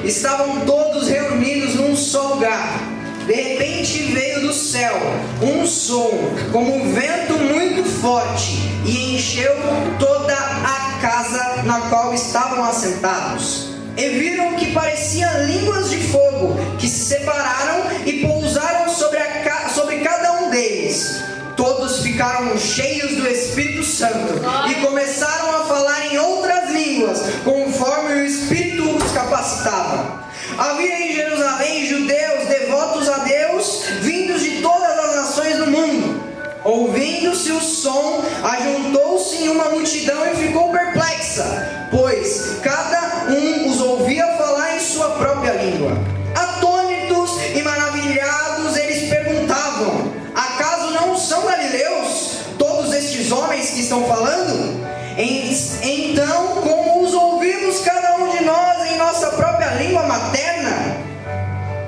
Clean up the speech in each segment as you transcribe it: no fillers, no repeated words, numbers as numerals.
estavam todos reunidos num só lugar. De repente veio do céu um som, como um vento muito forte, e encheu toda a casa na qual estavam assentados. E viram que pareciam línguas de fogo, que se separaram e pousaram sobre cada um deles. Todos ficaram cheios do Espírito Santo e começaram a falar em outras línguas, conforme o Espírito os capacitava. Havia em Jerusalém judeus devotos a Deus, vindos de todas as nações do mundo. Ouvindo-se o som, ajuntou-se em uma multidão e ficou perplexa, pois cada um os ouvia falar em sua própria língua. Atônitos e maravilhados, eles perguntavam: acaso não são galileus todos estes homens que estão falando? Então, como os ouvimos cada um de nós em nossa própria língua materna?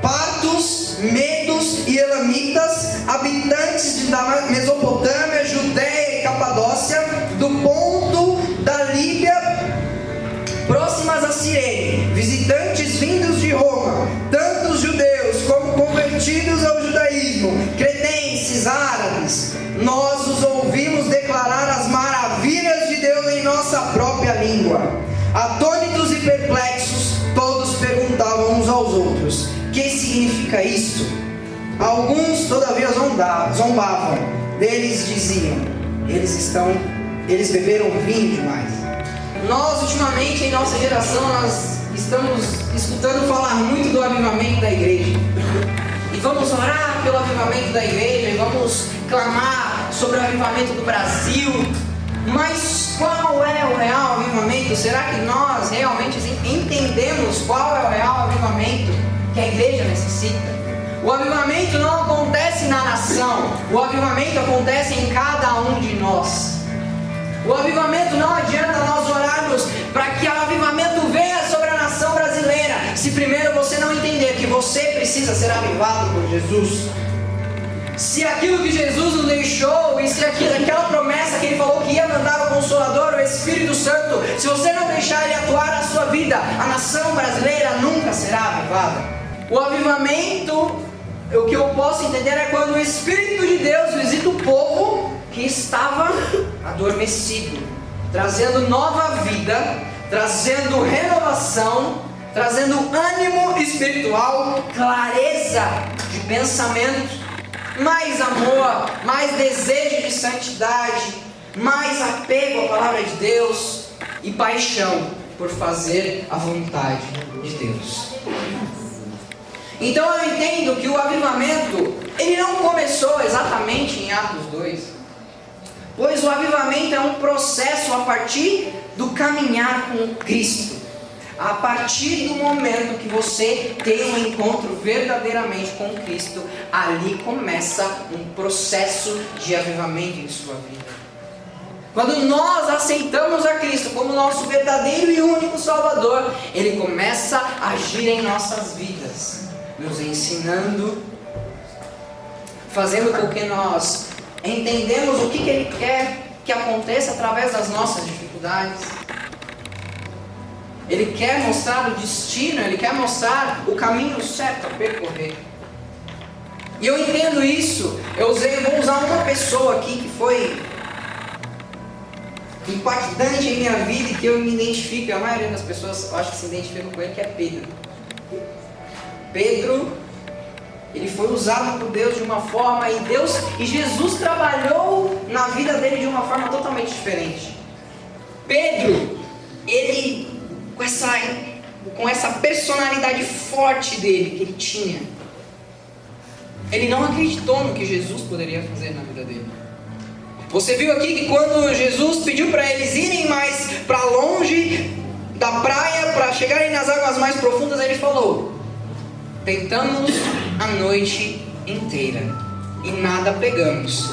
Partos, medos e elamitas, habitantes da Mesopotâmia, Judéia e Capadócia, do ponto da Líbia, próximas a Cirene, visitantes vindos de Roma, tanto judeus como convertidos ao judaísmo, cretenses, árabes, nós os ouvimos declarar as maravilhas de Deus em nossa própria língua. Atônitos e perplexos, todos perguntavam uns aos outros: que significa isso? Alguns todavia zombavam deles, diziam: eles beberam vinho demais. Nós ultimamente em nossa geração nós estamos escutando falar muito do avivamento da igreja, e vamos orar pelo avivamento da igreja, e vamos clamar sobre o avivamento do Brasil. Mas qual é o real avivamento? Será que nós realmente entendemos qual é o real avivamento que a igreja necessita? O avivamento não acontece na nação, o avivamento acontece em cada um de nós. O avivamento não adianta nós orarmos para que o avivamento venha sobre a nação brasileira, se primeiro você não entender que você precisa ser avivado por Jesus. Se aquilo que Jesus nos deixou, e se aquela promessa que Ele falou que ia mandar o Consolador, o Espírito Santo, se você não deixar Ele atuar na sua vida, a nação brasileira nunca será avivada. O avivamento, o que eu posso entender é quando o Espírito de Deus visita o povo que estava adormecido, trazendo nova vida, trazendo renovação, trazendo ânimo espiritual, clareza de pensamento, mais amor, mais desejo de santidade, mais apego à palavra de Deus e paixão por fazer a vontade de Deus. Então eu entendo que o avivamento, ele não começou exatamente em Atos 2, pois o avivamento é um processo a partir do caminhar com Cristo. A partir do momento que você tem um encontro verdadeiramente com Cristo, ali começa um processo de avivamento em sua vida. Quando nós aceitamos a Cristo como nosso verdadeiro e único Salvador, Ele começa a agir em nossas vidas, nos ensinando, fazendo com que nós entendemos o que Ele quer que aconteça através das nossas dificuldades. Ele quer mostrar o destino, Ele quer mostrar o caminho certo a percorrer. E eu entendo isso. Eu vou usar uma pessoa aqui que foi impactante em minha vida e que eu me identifico. A maioria das pessoas acho que se identificam com ele, que é Pedro. Pedro, ele foi usado por Deus de uma forma, e Jesus trabalhou na vida dele de uma forma totalmente diferente. Pedro, ele com essa personalidade forte dele, que ele tinha, ele não acreditou no que Jesus poderia fazer na vida dele. Você viu aqui que quando Jesus pediu para eles irem mais para longe da praia, para chegarem nas águas mais profundas, ele falou: tentamos a noite inteira e nada pegamos,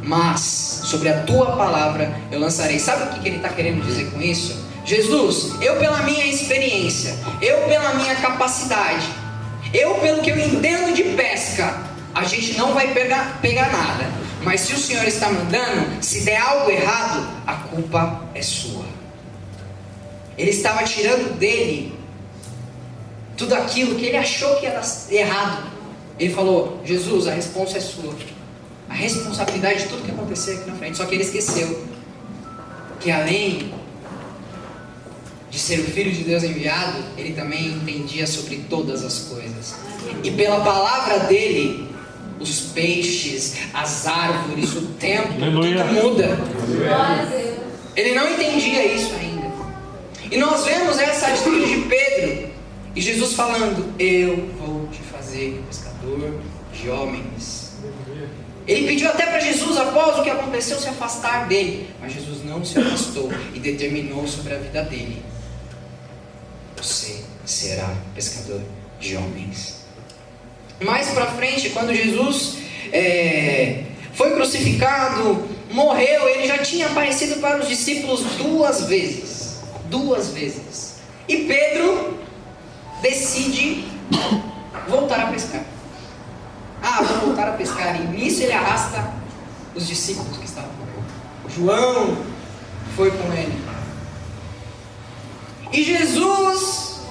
mas sobre a tua palavra eu lançarei. Sabe o que ele está querendo dizer com isso? Jesus, eu pela minha experiência, eu pela minha capacidade, eu pelo que eu entendo de pesca, a gente não vai pegar nada. Mas se o Senhor está mandando, se der algo errado, a culpa é sua. Ele estava tirando dele tudo aquilo que ele achou que era errado, ele falou: Jesus, a responsa é sua, a responsabilidade de tudo que acontecer aqui na frente. Só que ele esqueceu que além de ser o Filho de Deus enviado, ele também entendia sobre todas as coisas. E pela palavra dele, os peixes, as árvores, o tempo, tudo muda. Ele não entendia isso ainda. E nós vemos essa atitude de Pedro, e Jesus falando: eu vou te fazer pescador de homens. Ele pediu até para Jesus, após o que aconteceu, se afastar dele. Mas Jesus não se afastou e determinou sobre a vida dele: você será pescador de homens. Mais para frente, quando Jesus foi crucificado, morreu, ele já tinha aparecido para os discípulos 2 vezes. 2 vezes. E Pedro decide voltar a pescar. Vou voltar a pescar. E nisso ele arrasta os discípulos que estavam com ele. João foi com ele. E Jesus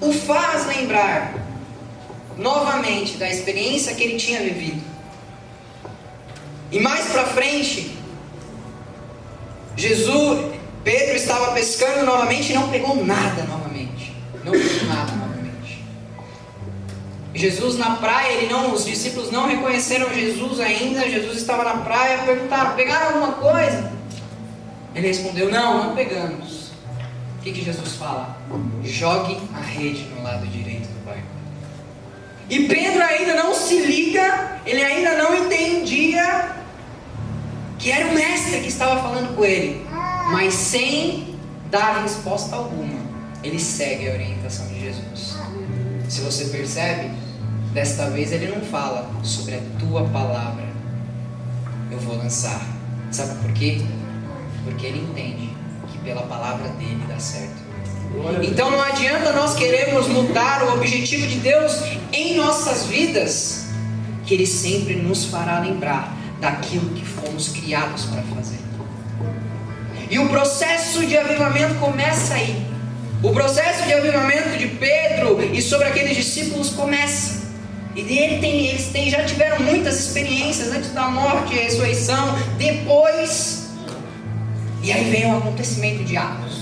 o faz lembrar novamente da experiência que ele tinha vivido. E mais para frente, Pedro estava pescando novamente e não pegou nada novamente. Não pegou nada novamente. Jesus na praia, os discípulos não reconheceram Jesus ainda. Jesus estava na praia, perguntaram: pegaram alguma coisa? Ele respondeu: não pegamos. O que Jesus fala? Jogue a rede no lado direito do barco. E Pedro ainda não se liga, ele ainda não entendia que era o mestre que estava falando com ele. Mas sem dar resposta alguma, ele segue a orientação de Jesus. Se você percebe, desta vez ele não fala: sobre a tua palavra eu vou lançar. Sabe por quê? Porque ele entende que pela palavra dele dá certo. Então não adianta nós queremos mudar o objetivo de Deus em nossas vidas, que Ele sempre nos fará lembrar daquilo que fomos criados para fazer. E o processo de avivamento começa aí. O processo de avivamento de Pedro e sobre aqueles discípulos começa. E eles já tiveram muitas experiências antes da morte e ressurreição, depois. E aí vem o acontecimento de Atos.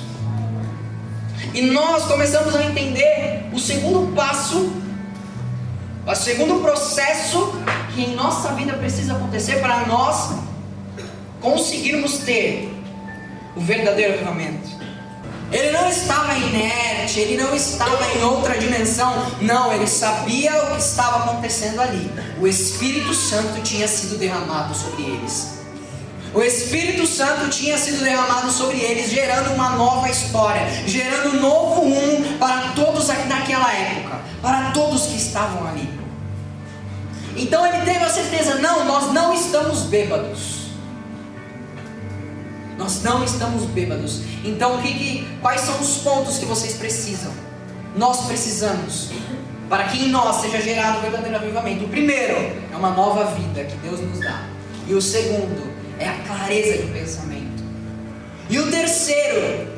E nós começamos a entender o segundo passo, o segundo processo que em nossa vida precisa acontecer para nós conseguirmos ter o verdadeiro avivamento. Ele não estava inerte, ele não estava em outra dimensão. Não, ele sabia o que estava acontecendo ali. O Espírito Santo tinha sido derramado sobre eles. O Espírito Santo tinha sido derramado sobre eles, gerando uma nova história, gerando um novo rumo para todos daquela época, para todos que estavam ali. Então ele teve a certeza: não, nós não estamos bêbados. Nós não estamos bêbados. Então quais são os pontos que vocês precisam? Nós precisamos, para que em nós seja gerado o verdadeiro avivamento. O primeiro é uma nova vida que Deus nos dá. E o segundo é a clareza de pensamento. E o terceiro,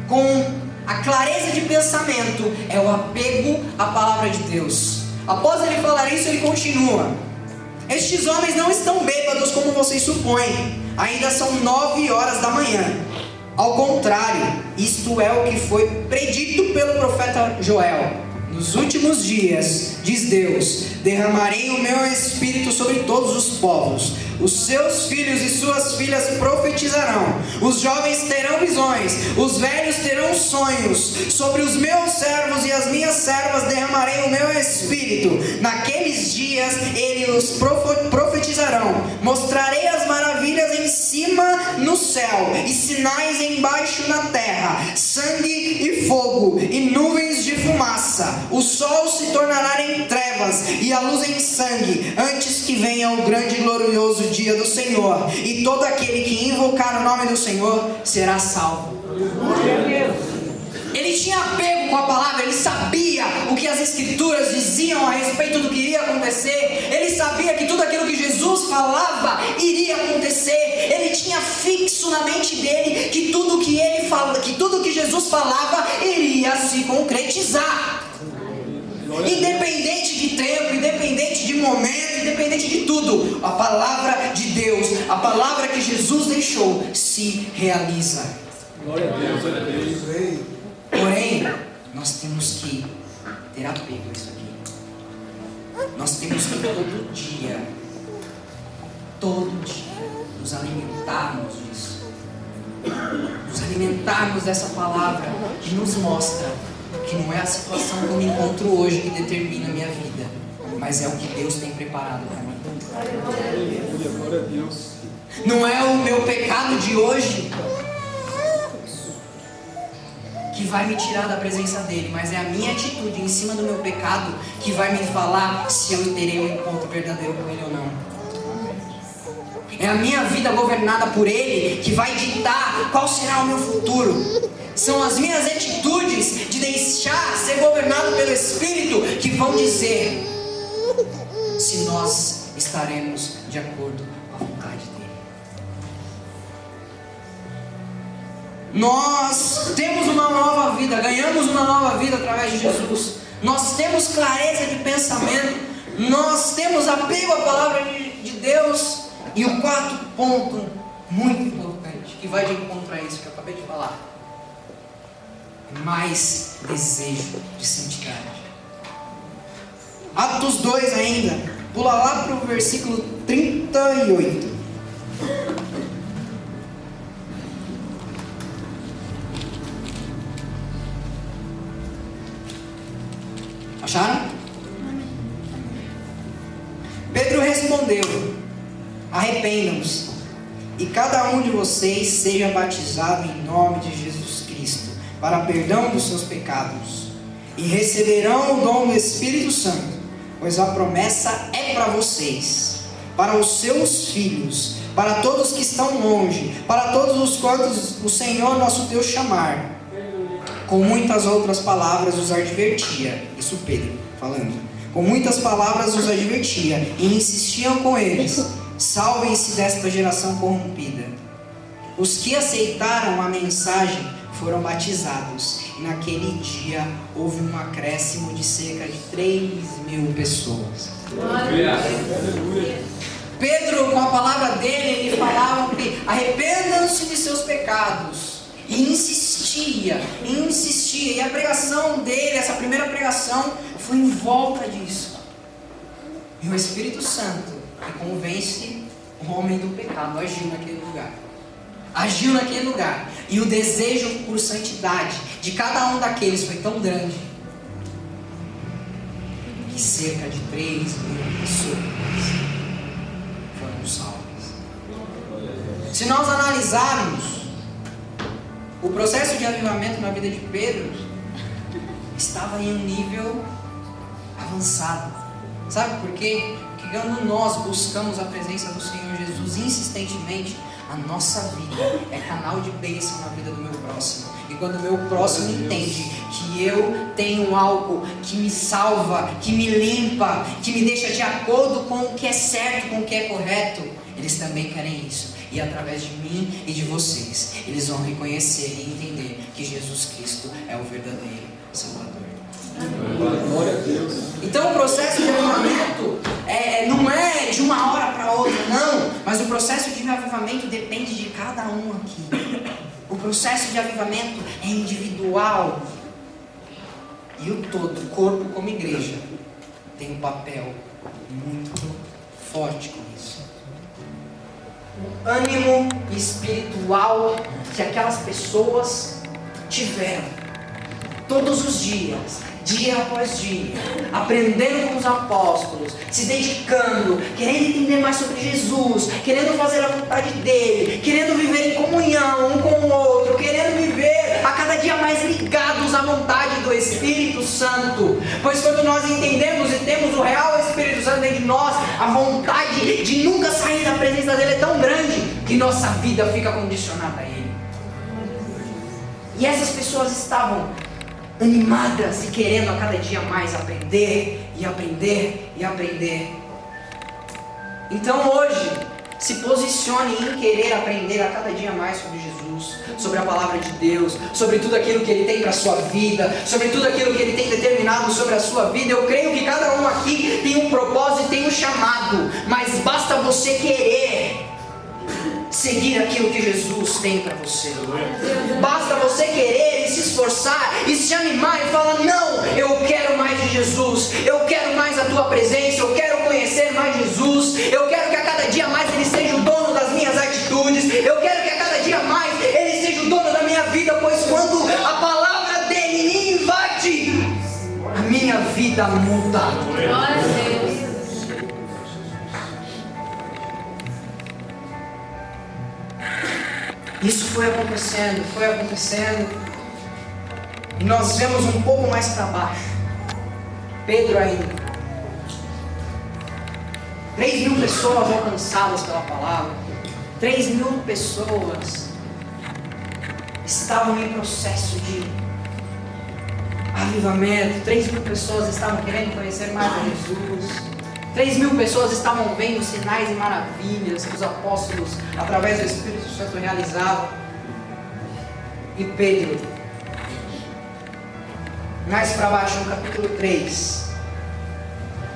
com a clareza de pensamento, é o apego à palavra de Deus. Após ele falar isso, ele continua: estes homens não estão bêbados como vocês supõem. Ainda são 9 horas da manhã. Ao contrário, isto é o que foi predito pelo profeta Joel. Nos últimos dias, diz Deus, derramarei o meu espírito sobre todos os povos. Os seus filhos e suas filhas profetizarão. Os jovens terão visões. Os velhos terão sonhos. Sobre os meus servos e as minhas servas derramarei o meu espírito. Naqueles dias eles profetizarão. Mostrarei as maravilhas em cima no céu e sinais embaixo na terra: sangue e fogo e nuvens de fumaça. O sol se tornará em trevas e a luz em sangue, antes que venha o grande e glorioso dia do Senhor, e todo aquele que invocar o nome do Senhor será salvo. Ele tinha apego com a palavra, ele sabia o que as escrituras diziam a respeito do que iria acontecer. Ele sabia que tudo aquilo que Jesus falava iria acontecer. Ele tinha fixo na mente dele que tudo que Jesus falava iria se concretizar. momento, independente de tudo, a palavra de Deus, a palavra que Jesus deixou, se realiza. Glória a Deus, glória a Deus. Porém, nós temos que ter apego a isso aqui. Nós temos que todo dia, nos alimentarmos disso. Nos alimentarmos dessa palavra que nos mostra que não é a situação que eu me encontro hoje que determina a minha vida, mas é o que Deus tem preparado para mim. Glória a Deus. Não é o meu pecado de hoje que vai me tirar da presença dele, mas é a minha atitude em cima do meu pecado que vai me falar se eu terei um encontro verdadeiro com ele ou não. É a minha vida governada por ele que vai ditar qual será o meu futuro. São as minhas atitudes de deixar ser governado pelo Espírito que vão dizer se nós estaremos de acordo com a vontade dele. Nós temos uma nova vida, ganhamos uma nova vida através de Jesus. Nós temos clareza de pensamento, nós temos apego à palavra de Deus. E o quarto ponto, muito importante, que vai de encontro a isso que eu acabei de falar, é mais desejo de santidade. Atos 2 ainda, pula lá para o versículo 38. Acharam? Pedro respondeu: arrependam-se, e cada um de vocês seja batizado em nome de Jesus Cristo, para perdão dos seus pecados, e receberão o dom do Espírito Santo, pois a promessa é para vocês, para os seus filhos, para todos que estão longe, para todos os quantos o Senhor nosso Deus chamar. Com muitas outras palavras os advertia, isso Pedro falando, com muitas palavras os advertia, e insistiam com eles: salvem-se desta geração corrompida. Os que aceitaram a mensagem foram batizados, e naquele dia houve um acréscimo de cerca de 3.000 pessoas. Pedro, com a palavra dele, ele falava que arrependam-se de seus pecados, e insistia, e a pregação dele, essa primeira pregação, foi em volta disso. E o Espírito Santo, que convence o homem do pecado, agiu naquele lugar. E o desejo por santidade de cada um daqueles foi tão grande que cerca de 3.000 pessoas foram salvas. Se nós analisarmos o processo de avivamento na vida de Pedro, estava em um nível avançado. Sabe por quê? Porque quando nós buscamos a presença do Senhor Jesus insistentemente, a nossa vida é canal de bênção na vida do meu próximo. E quando o meu próximo entende que eu tenho algo que me salva, que me limpa, que me deixa de acordo com o que é certo, com o que é correto, eles também querem isso. E através de mim e de vocês, eles vão reconhecer e entender que Jesus Cristo é o verdadeiro Salvador. Glória a Deus. Então o processo de avivamento não é de uma hora para outra, não. Mas o processo de avivamento depende de cada um aqui. O processo de avivamento é individual. E o todo, o corpo como igreja, tem um papel muito forte com isso. O ânimo espiritual que aquelas pessoas tiveram todos os dias, dia após dia, aprendendo com os apóstolos, se dedicando, querendo entender mais sobre Jesus, querendo fazer a vontade dele, querendo viver em comunhão um com o outro, querendo viver a cada dia mais ligados à vontade do Espírito Santo. Pois quando nós entendemos e temos o real Espírito Santo dentro de nós, a vontade de nunca sair da presença dele é tão grande que nossa vida fica condicionada a ele. E essas pessoas estavam animadas e querendo a cada dia mais aprender e aprender e aprender. Então hoje, se posicione em querer aprender a cada dia mais sobre Jesus. Jesus, sobre a palavra de Deus, sobre tudo aquilo que Ele tem para a sua vida, sobre tudo aquilo que Ele tem determinado sobre a sua vida. Eu creio que cada um aqui tem um propósito, tem um chamado, mas basta você querer seguir aquilo que Jesus tem para você. Basta você querer e se esforçar e se animar e falar: não, eu quero mais de Jesus, eu quero mais a tua presença, eu quero conhecer mais Jesus, eu quero que a cada dia mais Ele seja o dono das minhas atitudes, eu quero que a cada dia mais Ele seja o dono da minha vida, pois quando a palavra dEle me invade, a minha vida muda. Glória a Deus. Isso foi acontecendo, e nós vemos um pouco mais para baixo, Pedro ainda, 3.000 pessoas alcançadas pela palavra, 3.000 pessoas estavam em processo de avivamento, 3.000 pessoas estavam querendo conhecer mais a Jesus, 3.000 pessoas estavam vendo sinais e maravilhas que os apóstolos, através do Espírito Santo, realizavam. E Pedro, mais para baixo, no capítulo 3,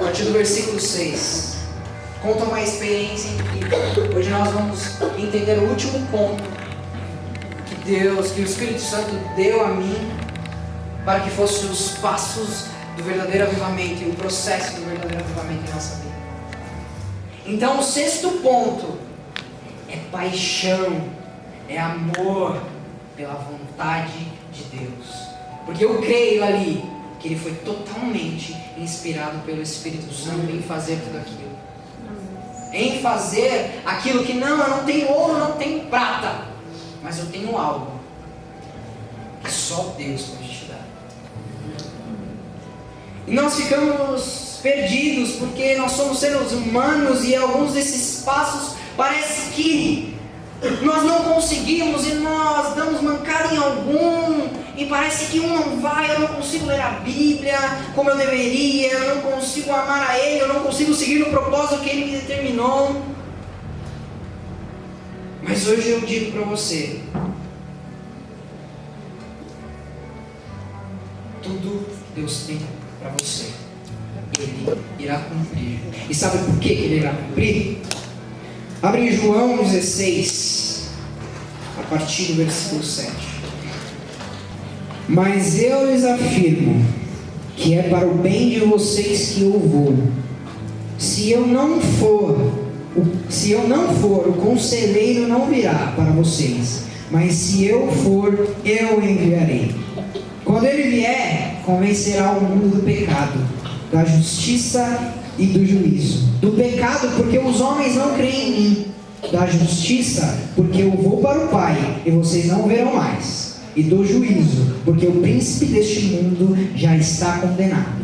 a partir do versículo 6, conta uma experiência incrível. Hoje nós vamos entender o último ponto que o Espírito Santo deu a mim, para que fossem os passos do verdadeiro avivamento e o processo do verdadeiro avivamento em nossa vida. Então, o sexto ponto é paixão, é amor pela vontade de Deus. Porque eu creio ali que ele foi totalmente inspirado pelo Espírito Santo em fazer tudo aquilo. Em fazer aquilo que eu não tenho ouro, não tenho prata, mas eu tenho algo que só Deus pode te dar. E nós ficamos perdidos porque nós somos seres humanos e alguns desses passos parece que nós não conseguimos e nós damos mancada em algum e parece que um não vai. Eu não consigo ler a Bíblia como eu deveria, eu não consigo amar a Ele, eu não consigo seguir no propósito que Ele me determinou. Mas hoje eu digo para você, tudo que Deus tem para você, Ele irá cumprir. E sabe por que Ele irá cumprir? Abre em João 16, a partir do versículo 7. Mas eu lhes afirmo que é para o bem de vocês que eu vou. Se eu não for, o conselheiro não virá para vocês, mas se eu for, eu o enviarei. Quando ele vier, convencerá o mundo do pecado, da justiça e do juízo. Do pecado, porque os homens não creem em mim. Da justiça, porque eu vou para o Pai e vocês não verão mais. E do juízo, porque o príncipe deste mundo já está condenado.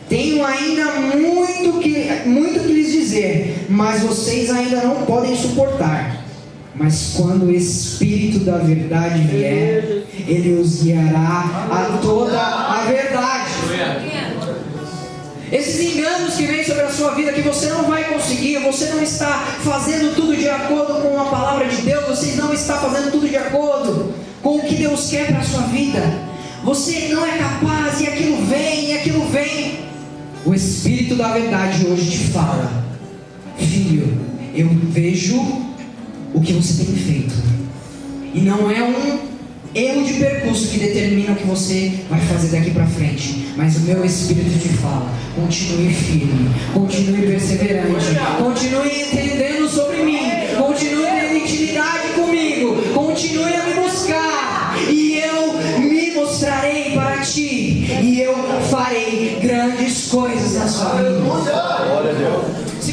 Tenho ainda muito que lhes dizer, mas vocês ainda não podem suportar. Mas quando o Espírito da verdade vier, Ele os guiará a toda a verdade. Esses enganos que vêm sobre a sua vida, que você não vai conseguir, você não está fazendo tudo de acordo com a palavra de Deus, você não está fazendo tudo de acordo com o que Deus quer para a sua vida, você não é capaz, e aquilo vem. O Espírito da verdade hoje te fala: filho, eu vejo o que você tem feito, e não é um erro de percurso que determina o que você vai fazer daqui para frente, mas o meu Espírito te fala: continue firme, continue perseverante, continue entendendo sobre mim, continue tendo intimidade comigo, continue a me buscar, e eu me mostrarei para ti, e eu farei grandes coisas na sua vida. Se